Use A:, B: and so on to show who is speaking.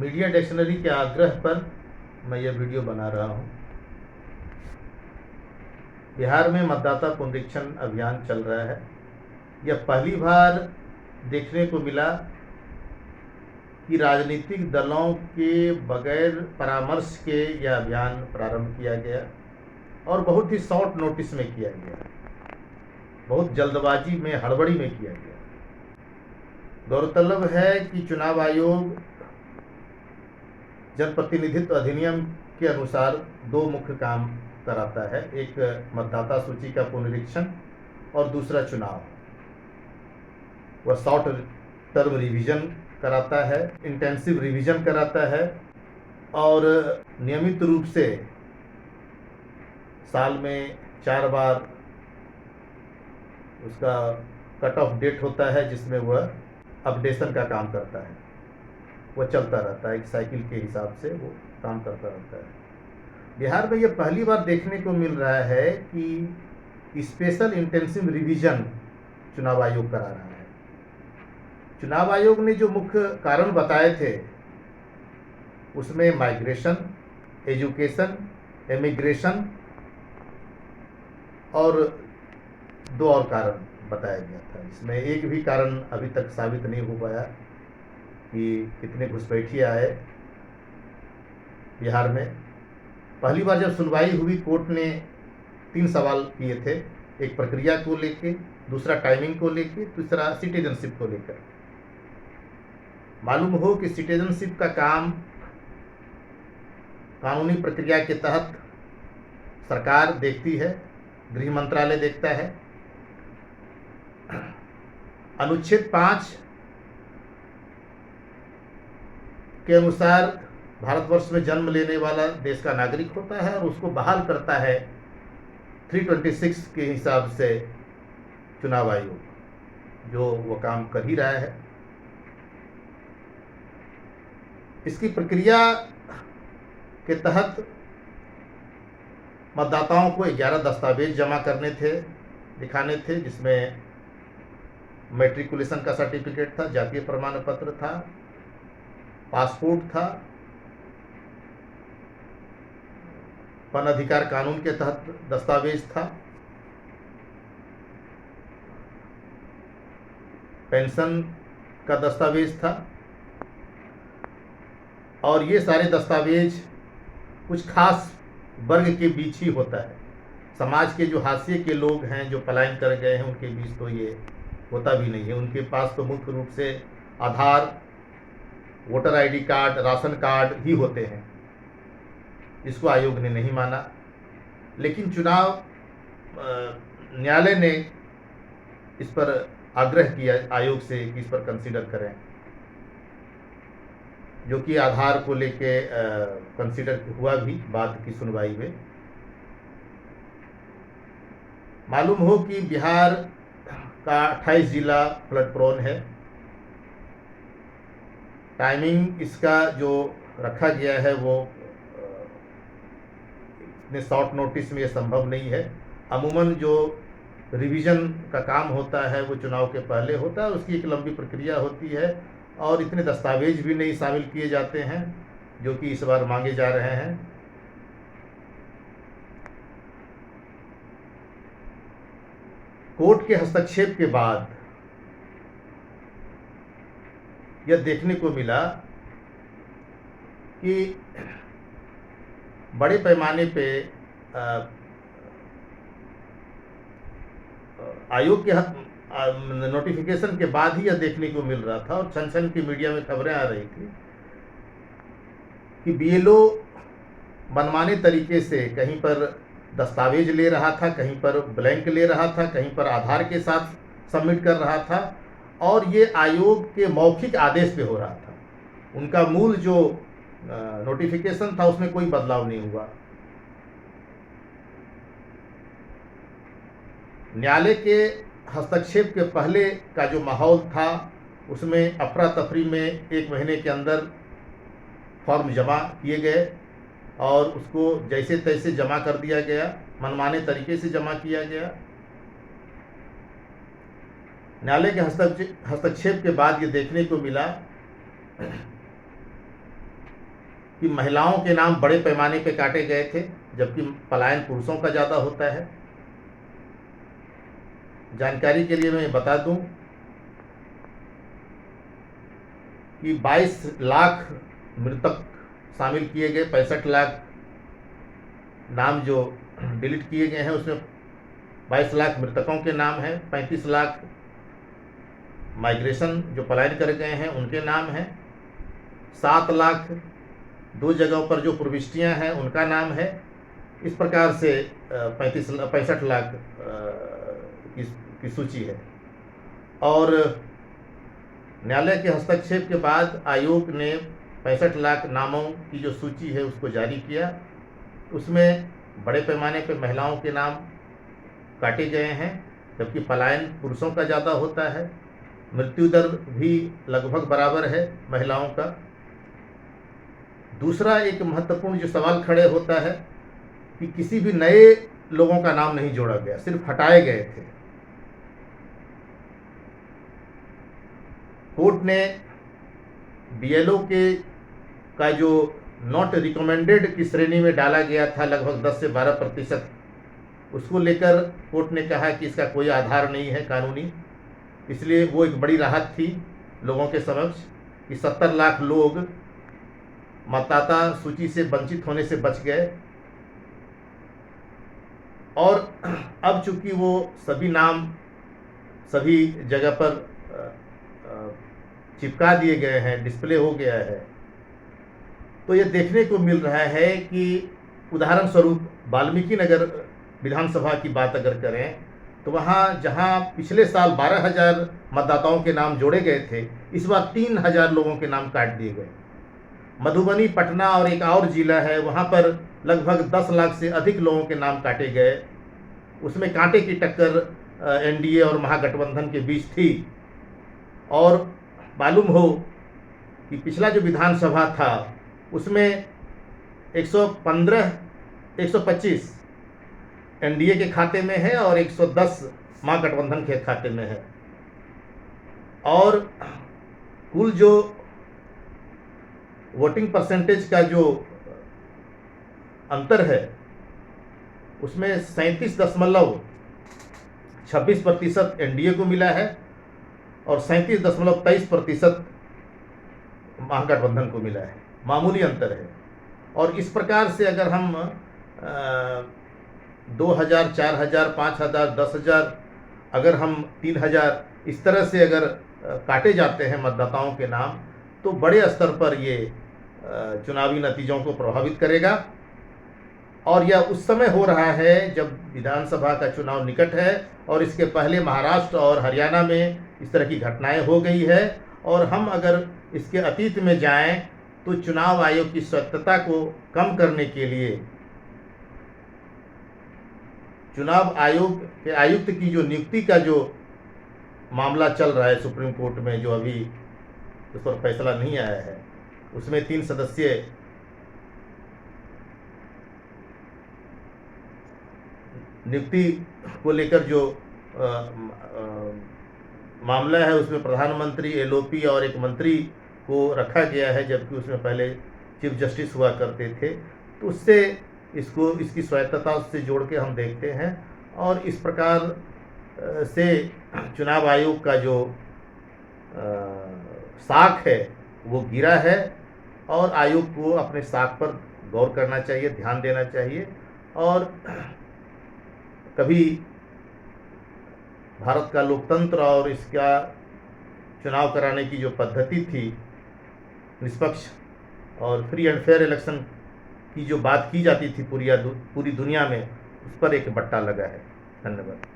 A: Media dictionary के आग्रह पर मैं यह वीडियो बना रहा हूं। बिहार में मतदाता पुनरीक्षण अभियान चल रहा है। यह पहली बार देखने को मिला कि राजनीतिक दलों के बगैर परामर्श के यह अभियान प्रारंभ किया गया और बहुत ही शॉर्ट नोटिस में किया गया, बहुत जल्दबाजी में, हड़बड़ी में किया गया। गौरतलब है कि चुनाव आयोग जनप्रतिनिधित्व अधिनियम के अनुसार दो मुख्य काम कराता है, एक मतदाता सूची का पुनरीक्षण और दूसरा चुनाव। वह शॉर्ट टर्म रिवीजन कराता है, इंटेंसिव रिवीजन कराता है और नियमित रूप से साल में 4 बार उसका कट ऑफ डेट होता है जिसमें वह अपडेशन का काम करता है। वह चलता रहता है, एक साइकिल के हिसाब से वो काम करता रहता है। बिहार में ये पहली बार देखने को मिल रहा है कि स्पेशल इंटेंसिव रिवीजन चुनाव आयोग करा रहा है। चुनाव आयोग ने जो मुख्य कारण बताए थे उसमें माइग्रेशन, एजुकेशन, इमिग्रेशन और 2 और कारण बताया गया था। इसमें एक भी कारण अभी तक साबित नहीं हो पाया कि कितने घुसपैठिए आए बिहार में। पहली बार जब सुनवाई हुई, कोर्ट ने 3 सवाल किए थे, एक प्रक्रिया को लेके, दूसरा टाइमिंग को लेके, तीसरा सिटीजनशिप को लेकर। मालूम हो कि सिटीजनशिप का काम कानूनी प्रक्रिया के तहत सरकार देखती है, गृह मंत्रालय देखता है। अनुच्छेद 5 के अनुसार भारतवर्ष में जन्म लेने वाला देश का नागरिक होता है और उसको बहाल करता है 326 के हिसाब से चुनाव आयोग, जो वो काम कर ही रहा है। इसकी प्रक्रिया के तहत मतदाताओं को 11 दस्तावेज जमा करने थे, दिखाने थे, जिसमें मैट्रिकुलेशन का सर्टिफिकेट था, जातीय प्रमाण पत्र था, पासपोर्ट था, वन अधिकार कानून के तहत दस्तावेज था, पेंशन का दस्तावेज था। और ये सारे दस्तावेज कुछ खास वर्ग के बीच ही होता है। समाज के जो हाशिए के लोग हैं, जो पलायन कर गए हैं, उनके बीच तो ये होता भी नहीं है। उनके पास तो मुख्य रूप से Aadhaar, voter ID card, ration card ही होते हैं। इसको आयोग ने नहीं माना, लेकिन चुनाव न्यायालय ने इस पर आग्रह किया आयोग से कि इस पर कंसीडर करें, जो कि आधार को लेके कंसीडर हुआ भी बाद की सुनवाई में। मालूम हो कि बिहार का 28 जिला फ्लड प्रोन है। टाइमिंग इसका जो रखा गया है वो इतने शॉर्ट नोटिस में ये संभव नहीं है। अमूमन जो रिवीजन का काम होता है वो चुनाव के पहले होता है, उसकी एक लंबी प्रक्रिया होती है और इतने दस्तावेज भी नहीं शामिल किए जाते हैं जो कि इस बार मांगे जा रहे हैं। कोर्ट के हस्तक्षेप के बाद यह देखने को मिला कि बड़े पैमाने पे आयोग के नोटिफिकेशन के बाद ही यह देखने को मिल रहा था और छन की मीडिया में खबरें आ रही थी कि बीएलओ मनमाने तरीके से कहीं पर दस्तावेज ले रहा था, कहीं पर ब्लैंक ले रहा था, कहीं पर आधार के साथ सबमिट कर रहा था और ये आयोग के मौखिक आदेश पे हो रहा था। उनका मूल जो नोटिफिकेशन था उसमें कोई बदलाव नहीं हुआ। न्यायालय के हस्तक्षेप के पहले का जो माहौल था उसमें अफरा तफरी में 1 महीने के अंदर फॉर्म जमा किए गए और उसको जैसे तैसे जमा कर दिया गया, मनमाने तरीके से जमा किया गया। न्यायालय के हस्तक्षेप के बाद ये देखने को मिला कि महिलाओं के नाम बड़े पैमाने पे काटे गए थे, जबकि पलायन पुरुषों का ज़्यादा होता है। जानकारी के लिए मैं बता दूं कि 22 लाख मृतक शामिल किए गए, 65 लाख नाम जो डिलीट किए गए हैं उसमें 22 लाख मृतकों के नाम हैं, 35 लाख माइग्रेशन जो पलायन कर गए हैं उनके नाम हैं, 7 लाख 2 जगहों पर जो प्रविष्टियां हैं उनका नाम है। इस प्रकार से 65 लाख की सूची है। और न्यायालय के हस्तक्षेप के बाद आयोग ने 65 लाख नामों की जो सूची है उसको जारी किया। उसमें बड़े पैमाने पर महिलाओं के नाम काटे गए हैं, जबकि पलायन पुरुषों का ज़्यादा होता है। मृत्यु दर भी लगभग बराबर है महिलाओं का। दूसरा एक महत्वपूर्ण जो सवाल खड़े होता है कि किसी भी नए लोगों का नाम नहीं जोड़ा गया, सिर्फ हटाए गए थे। कोर्ट ने बीएलओ के का जो नॉट रिकमेंडेड की श्रेणी में डाला गया था लगभग 10 से 12%, उसको लेकर कोर्ट ने कहा कि इसका कोई आधार नहीं है कानूनी। इसलिए वो एक बड़ी राहत थी लोगों के समक्ष कि 70 लाख लोग मतदाता सूची से वंचित होने से बच गए। और अब चूंकि वो सभी नाम सभी जगह पर चिपका दिए गए हैं, डिस्प्ले हो गया है, तो ये देखने को मिल रहा है कि उदाहरण स्वरूप वाल्मीकि नगर विधानसभा की बात अगर करें तो वहाँ जहाँ पिछले साल 12,000 मतदाताओं के नाम जोड़े गए थे, इस बार 3,000 लोगों के नाम काट दिए गए। मधुबनी, पटना और एक और जिला है वहाँ पर लगभग 10 लाख से अधिक लोगों के नाम काटे गए। उसमें कांटे की टक्कर एनडीए और महागठबंधन के बीच थी। और मालूम हो कि पिछला जो विधानसभा था उसमें 125 एनडीए के खाते में है और 110 महागठबंधन के खाते में है। और कुल जो वोटिंग परसेंटेज का जो अंतर है उसमें 37.26% एनडीए को मिला है और 37.23% महागठबंधन को मिला है। मामूली अंतर है। और इस प्रकार से अगर हम 2,000, 4,000, 5,000, 10,000, अगर हम 3,000 इस तरह से अगर काटे जाते हैं मतदाताओं के नाम, तो बड़े स्तर पर ये चुनावी नतीजों को प्रभावित करेगा। और यह उस समय हो रहा है जब विधानसभा का चुनाव निकट है और इसके पहले महाराष्ट्र और हरियाणा में इस तरह की घटनाएं हो गई है। और हम अगर इसके अतीत में जाएं तो चुनाव आयोग की स्वायत्तता को कम करने के लिए चुनाव आयोग के आयुक्त की जो नियुक्ति का जो मामला चल रहा है सुप्रीम कोर्ट में, जो अभी उस पर फैसला नहीं आया है, उसमें 3 सदस्यीय नियुक्ति को लेकर जो मामला है उसमें प्रधानमंत्री, एलओपी और एक मंत्री को रखा गया है, जबकि उसमें पहले चीफ जस्टिस हुआ करते थे। तो उससे इसकी स्वायत्तता से जोड़ के हम देखते हैं। और इस प्रकार से चुनाव आयोग का जो साख है वो गिरा है और आयोग को अपने साख पर गौर करना चाहिए, ध्यान देना चाहिए। और कभी भारत का लोकतंत्र और इसका चुनाव कराने की जो पद्धति थी, निष्पक्ष और फ्री एंड फेयर इलेक्शन की जो बात की जाती थी पूरी दुनिया में, उस पर एक बट्टा लगा है। धन्यवाद।